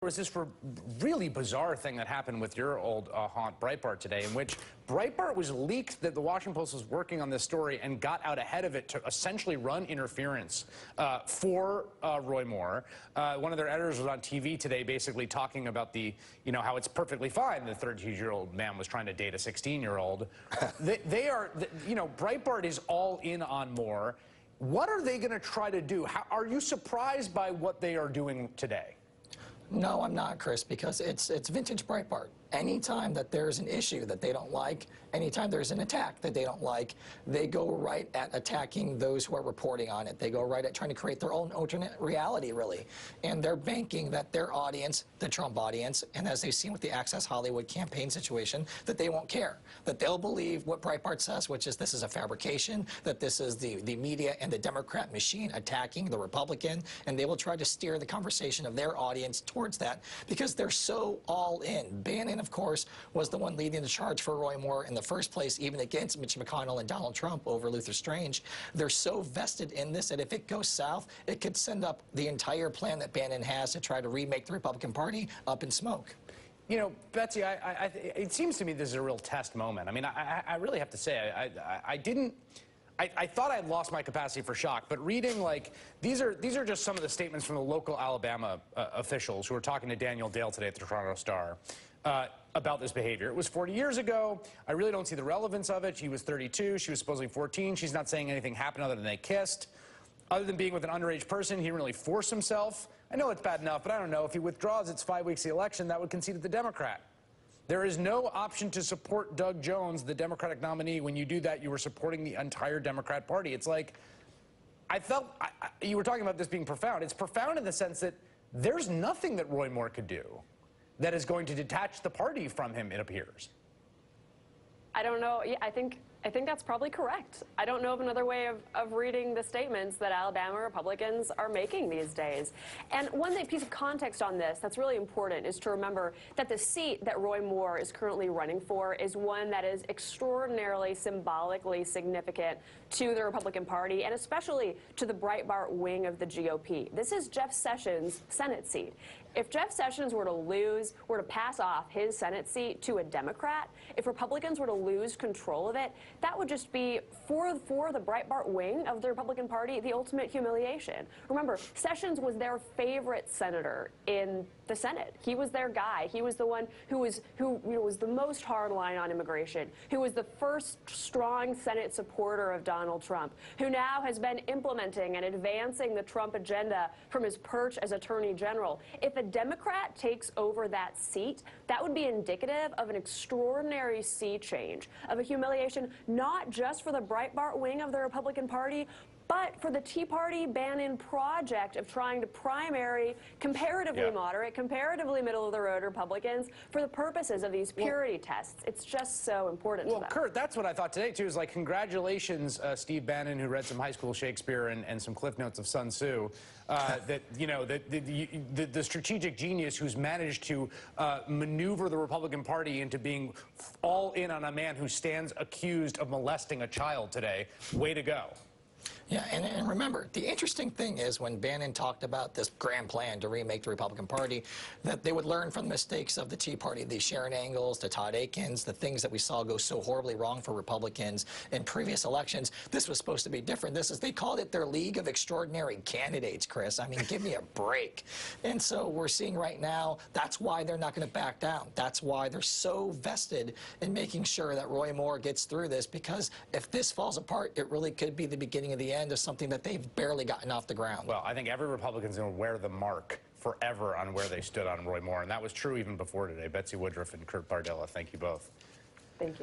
Was this really bizarre thing that happened with your old haunt Breitbart today, in which Breitbart was leaked that the Washington Post was working on this story and got out ahead of it to essentially run interference for Roy Moore. One of their editors was on TV today basically talking about how it's perfectly fine the 32-year-old man was trying to date a 16-year-old. Breitbart is all in on Moore. What are they going to try to do? Are you surprised by what they are doing today? No, I'm not, Chris, because it's vintage Breitbart. Anytime that there's an issue that they don't like, anytime there's an attack that they don't like, they go right at attacking those who are reporting on it. They go right at trying to create their own alternate reality, really. And they're banking that their audience, the Trump audience, and as they've seen with the Access Hollywood campaign situation, that they won't care. That they'll believe what Breitbart says, which is this is a fabrication, that this is the media and the Democrat machine attacking the Republican, and they will try to steer the conversation of their audience towards that because they're so all in. Bannon, of course, was the one leading the charge for Roy Moore in the first place, even against Mitch McConnell and Donald Trump over Luther Strange. They're so vested in this that if it goes south, it could send up the entire plan that Bannon has to try to remake the Republican Party up in smoke. You know, Betsy, it seems to me this is a real test moment. I mean, I really have to say, I thought I had lost my capacity for shock, but reading, these are just some of the statements from the local Alabama officials who were talking to Daniel Dale today at the Toronto Star about this behavior. It was 40 years ago. I really don't see the relevance of it. She was 32. She was supposedly 14. She's not saying anything happened other than they kissed. Other than being with an underage person, he didn't really force himself. I know it's bad enough, but I don't know. If he withdraws, it's 5 weeks of the election. That would concede it the Democrat. There is no option to support Doug Jones, the Democratic nominee. When you do that, you are supporting the entire Democrat Party. It's like, I felt, you were talking about this being profound. It's profound in the sense that there's nothing that Roy Moore could do that is going to detach the party from him, it appears. I don't know. Yeah, I think that's probably correct. I don't know of another way of reading the statements that Alabama Republicans are making these days. And one piece of context on this that's really important is to remember that the seat that Roy Moore is currently running for is one that is extraordinarily symbolically significant to the Republican Party and especially to the Breitbart wing of the GOP. This is Jeff Sessions' Senate seat. If Jeff Sessions were to pass off his Senate seat to a Democrat, if Republicans were to lose control of it, that would just be, for the Breitbart wing of the Republican Party, the ultimate humiliation. Remember, Sessions was their favorite senator in the Senate. He was their guy. He was the one who was the most hardline on immigration, who was the first strong Senate supporter of Donald Trump, who now has been implementing and advancing the Trump agenda from his perch as Attorney General. If a Democrat takes over that seat, that would be indicative of an extraordinary sea change, of a humiliation not just for the Breitbart wing of the Republican Party, but for the Tea Party Bannon project of trying to primary comparatively moderate, comparatively middle-of-the-road Republicans for the purposes of these purity tests. It's just so important to them. Kurt, that's what I thought today, too, is like, congratulations, Steve Bannon, who read some high school Shakespeare and some cliff notes of Sun Tzu, that, the strategic genius who's managed to maneuver the Republican Party into being all in on a man who stands accused of molesting a child today. Way to go. Yeah, and remember, the interesting thing is when Bannon talked about this grand plan to remake the Republican Party, that they would learn from the mistakes of the Tea Party, the Sharon Angles, the Todd Akins, the things that we saw go so horribly wrong for Republicans in previous elections. This was supposed to be different. They called it their League of Extraordinary Candidates, Chris. I mean, give me a break. And so we're seeing right now, that's why they're not going to back down. That's why they're so vested in making sure that Roy Moore gets through this, because if this falls apart, it really could be the beginning of the end of something that they've barely gotten off the ground. Well, I think every Republican's going to wear the mark forever on where they stood on Roy Moore, and that was true even before today. Betsy Woodruff and Kurt Bardella, thank you both. Thank you.